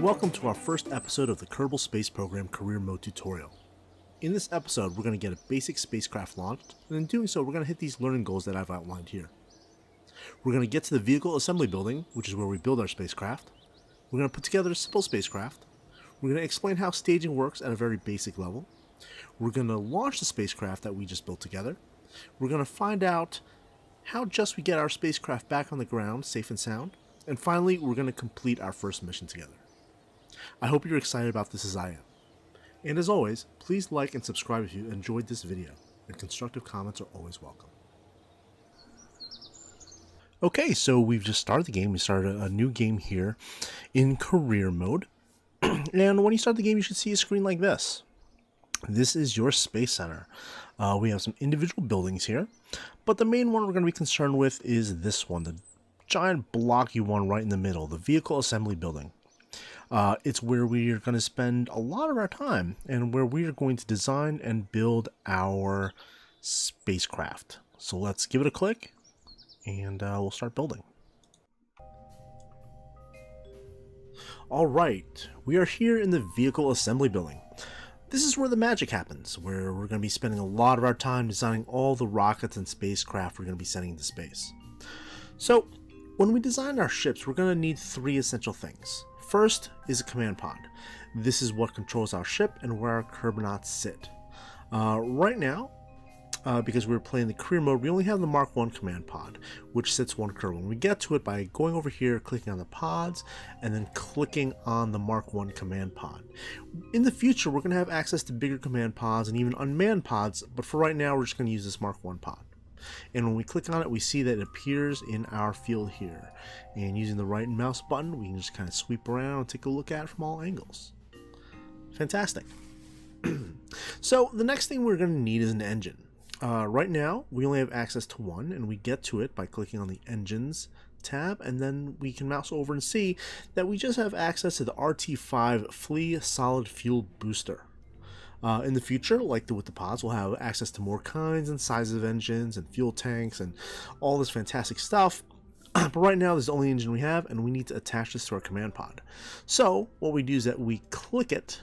Welcome to our first episode of the Kerbal Space Program Career Mode tutorial. In this episode, we're going to get a basic spacecraft launched, and in doing so, we're going to hit these learning goals that I've outlined here. We're going to get to the vehicle assembly building, which is where we build our spacecraft. We're going to put together a simple spacecraft. We're going to explain how staging works at a very basic level. We're going to launch the spacecraft that we just built together. We're going to find out how just we get our spacecraft back on the ground, safe and sound. And finally, we're going to complete our first mission together. I hope you're excited about this as I am. And as always, please like and subscribe if you enjoyed this video, and constructive comments are always welcome. Okay, so we've just started the game. We started a new game here in career mode. And when you start the game, you should see a screen like this. This is your Space Center. We have some individual buildings here, but the main one we're going to be concerned with is this one, the giant blocky one right in the middle, the vehicle assembly building. It's where we are going to spend a lot of our time and where we are going to design and build our spacecraft. So let's give it a click and we'll start building. Alright, we are here in the vehicle assembly building. This is where the magic happens, where we're going to be spending a lot of our time designing all the rockets and spacecraft we're going to be sending into space. So, when we design our ships, we're going to need three essential things. First is a command pod. This is what controls our ship and where our Kerbonauts sit. Right now, because we're playing the career mode, we only have the Mark 1 command pod, which sits one Kerbal. And we get to it by going over here, clicking on the pods, and then clicking on the Mark 1 command pod. In the future, we're going to have access to bigger command pods and even unmanned pods, but for right now, we're just going to use this Mark 1 pod. And when we click on it, we see that it appears in our field here. And using the right mouse button, we can just kind of sweep around and take a look at it from all angles. Fantastic. So the next thing we're going to need is an engine. Right now, we only have access to one, and we get to it by clicking on the Engines tab, and then we can mouse over and see that we just have access to the RT5 Flea Solid Fuel Booster. In the future, like with the pods, we'll have access to more kinds and sizes of engines and fuel tanks and all this fantastic stuff. But right now, this is the only engine we have, and we need to attach this to our command pod. So what we do is that we click it,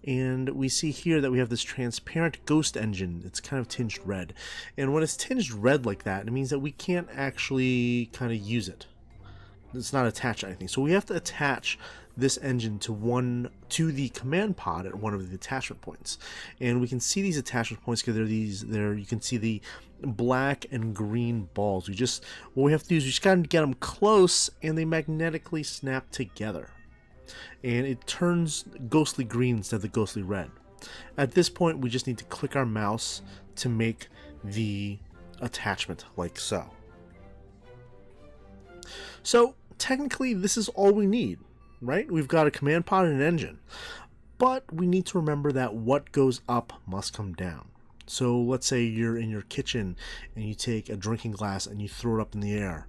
and we see here that we have this transparent ghost engine. It's kind of tinged red. And when it's tinged red like that, it means that we can't actually kind of use it. It's not attached to anything. So we have to attach this engine to the command pod at one of the attachment points. And we can see these attachment points because you can see the black and green balls. What we have to do is we just gotta get them close, and they magnetically snap together. And it turns ghostly green instead of the ghostly red. At this point, we just need to click our mouse to make the attachment like so. So technically, this is all we need, right? We've got a command pod and an engine, but we need to remember that what goes up must come down. So let's say you're in your kitchen and you take a drinking glass and you throw it up in the air.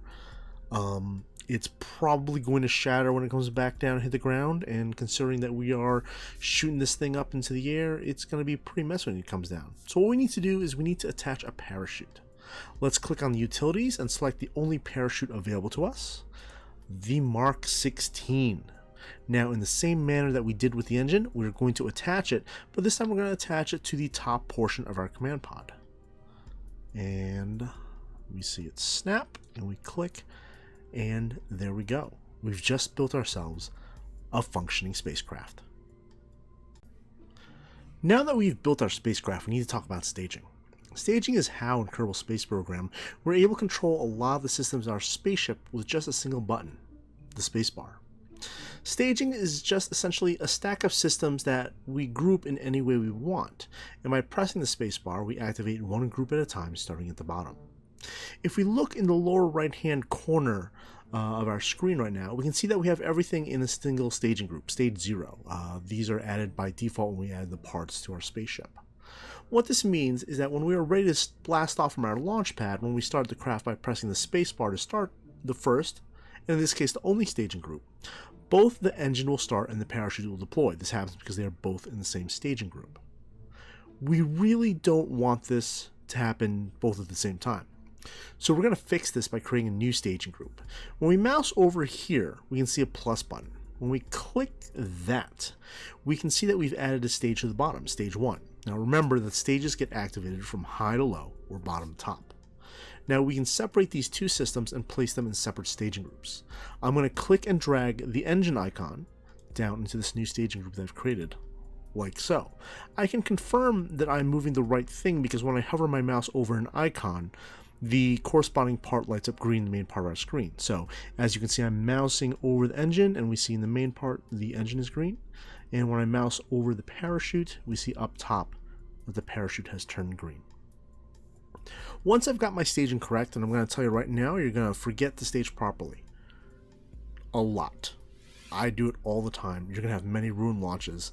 It's probably going to shatter when it comes back down and hit the ground, and considering that we are shooting this thing up into the air, it's going to be pretty messy when it comes down. So what we need to do is we need to attach a parachute. Let's click on the utilities and select the only parachute available to us, the Mark 16. Now, in the same manner that we did with the engine, we're going to attach it, but this time we're going to attach it to the top portion of our command pod. And we see it snap, and we click, and there we go. We've just built ourselves a functioning spacecraft. Now that we've built our spacecraft, we need to talk about staging. Staging is how in Kerbal Space Program we're able to control a lot of the systems in our spaceship with just a single button, the spacebar. Staging is just essentially a stack of systems that we group in any way we want, and by pressing the spacebar we activate one group at a time starting at the bottom. If we look in the lower right hand corner of our screen right now, we can see that we have everything in a single staging group, stage 0. These are added by default when we add the parts to our spaceship. What this means is that when we are ready to blast off from our launch pad, when we start the craft by pressing the spacebar to start the first, and in this case the only staging group, both the engine will start and the parachute will deploy. This happens because they are both in the same staging group. We really don't want this to happen both at the same time. So we're going to fix this by creating a new staging group. When we mouse over here, we can see a plus button. When we click that, we can see that we've added a stage to the bottom, stage 1. Now remember that stages get activated from high to low or bottom to top. Now we can separate these two systems and place them in separate staging groups. I'm going to click and drag the engine icon down into this new staging group that I've created, like so. I can confirm that I'm moving the right thing because when I hover my mouse over an icon, the corresponding part lights up green, the main part of our screen. So as you can see, I'm mousing over the engine and we see in the main part the engine is green. And when I mouse over the parachute, we see up top that the parachute has turned green. Once I've got my staging correct, and I'm going to tell you right now, you're going to forget to stage properly. A lot. I do it all the time. You're going to have many ruined launches.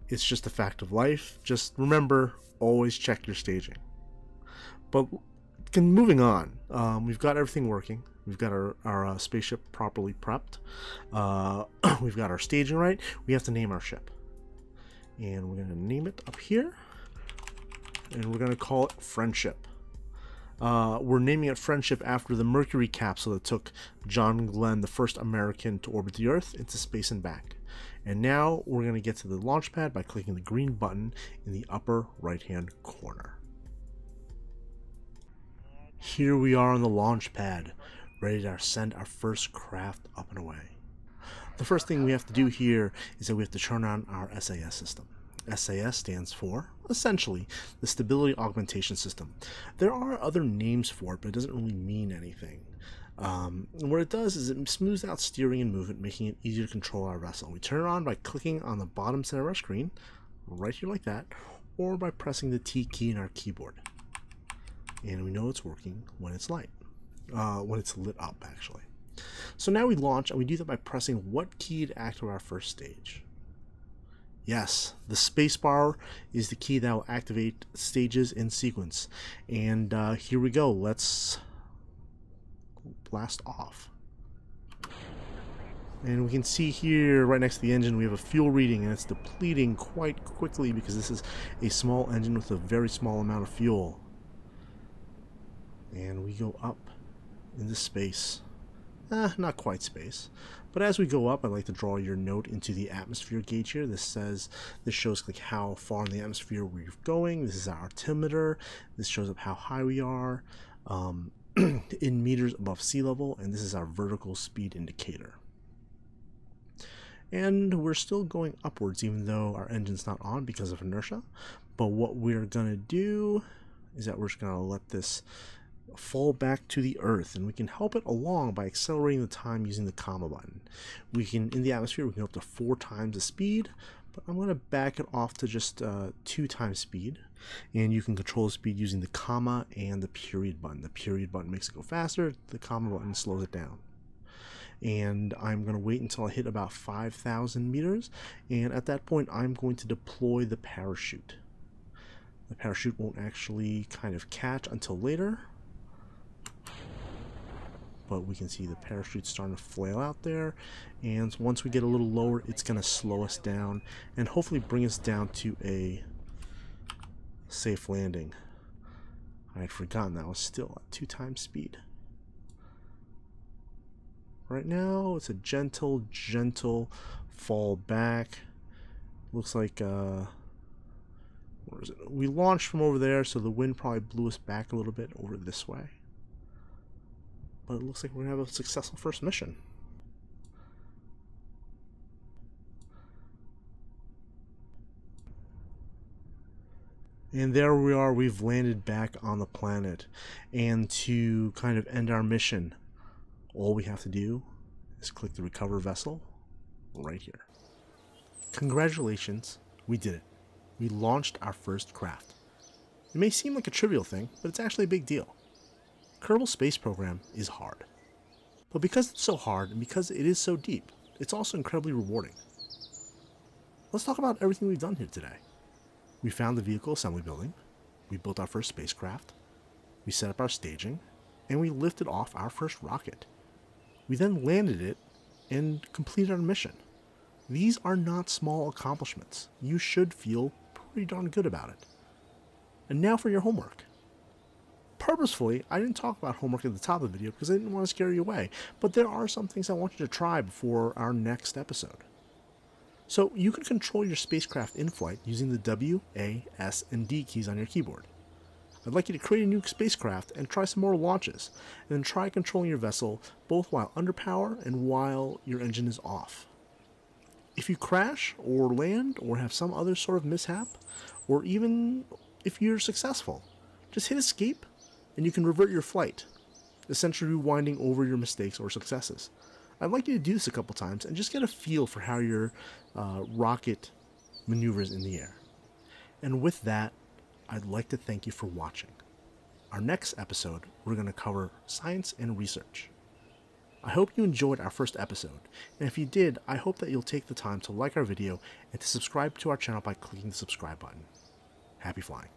It's just a fact of life. Just remember, always check your staging. But moving on, we've got everything working. We've got our spaceship properly prepped. We've got our staging right. We have to name our ship. And we're going to name it up here. And we're going to call it Friendship. We're naming it Friendship after the Mercury capsule that took John Glenn, the first American to orbit the Earth, into space and back. And now we're going to get to the launch pad by clicking the green button in the upper right hand corner. Here we are on the launch pad, ready to send our first craft up and away. The first thing we have to do here is that we have to turn on our SAS system. SAS stands for, essentially, the Stability Augmentation System. There are other names for it, but it doesn't really mean anything. What it does is it smooths out steering and movement, making it easier to control our vessel. We turn it on by clicking on the bottom center of our screen, right here like that, or by pressing the T key in our keyboard. And we know it's working when it's light, when it's lit up, actually. So now we launch, and we do that by pressing what key to activate our first stage. Yes, the spacebar is the key that will activate stages in sequence. And here we go. Let's blast off. And we can see here, right next to the engine, we have a fuel reading, and it's depleting quite quickly because this is a small engine with a very small amount of fuel. And we go up into space. Not quite space. But as we go up, I'd like to draw your note into the atmosphere gauge here. This shows like how far in the atmosphere we're going. This is our altimeter. This shows up how high we are in meters above sea level, and this is our vertical speed indicator. And we're still going upwards even though our engine's not on because of inertia. But what we're gonna do is that we're just gonna let this fall back to the Earth, and we can help it along by accelerating the time using the comma button. We can, in the atmosphere, we can go up to 4 times the speed, but I'm going to back it off to just 2 times speed, and you can control the speed using the comma and the period button. The period button makes it go faster, the comma button slows it down. And I'm going to wait until I hit about 5,000 meters, and at that point I'm going to deploy the parachute. The parachute won't actually kind of catch until later, but we can see the parachute starting to flail out there, and once we get a little lower, it's going to slow us down and hopefully bring us down to a safe landing. I had forgotten that was still at 2 times speed. Right now it's a gentle fall back. Looks like where is it? We launched from over there, so the wind probably blew us back a little bit over this way. But it looks like we're going to have a successful first mission. And there we are, we've landed back on the planet. And to kind of end our mission, all we have to do is click the recover vessel right here. Congratulations, we did it. We launched our first craft. It may seem like a trivial thing, but it's actually a big deal. Kerbal Space Program is hard. But because it's so hard, and because it is so deep, it's also incredibly rewarding. Let's talk about everything we've done here today. We found the vehicle assembly building, we built our first spacecraft, we set up our staging, and we lifted off our first rocket. We then landed it and completed our mission. These are not small accomplishments. You should feel pretty darn good about it. And now for your homework. purposefully, I didn't talk about homework at the top of the video because I didn't want to scare you away, but there are some things I want you to try before our next episode. So you can control your spacecraft in flight using the W, A, S, and D keys on your keyboard. I'd like you to create a new spacecraft and try some more launches, and then try controlling your vessel both while under power and while your engine is off. If you crash or land or have some other sort of mishap, or even if you're successful, just hit escape and you can revert your flight, essentially rewinding over your mistakes or successes. I'd like you to do this a couple times and just get a feel for how your rocket maneuvers in the air. And with that, I'd like to thank you for watching. Our next episode, we're going to cover science and research. I hope you enjoyed our first episode, and if you did, I hope that you'll take the time to like our video and to subscribe to our channel by clicking the subscribe button. Happy flying.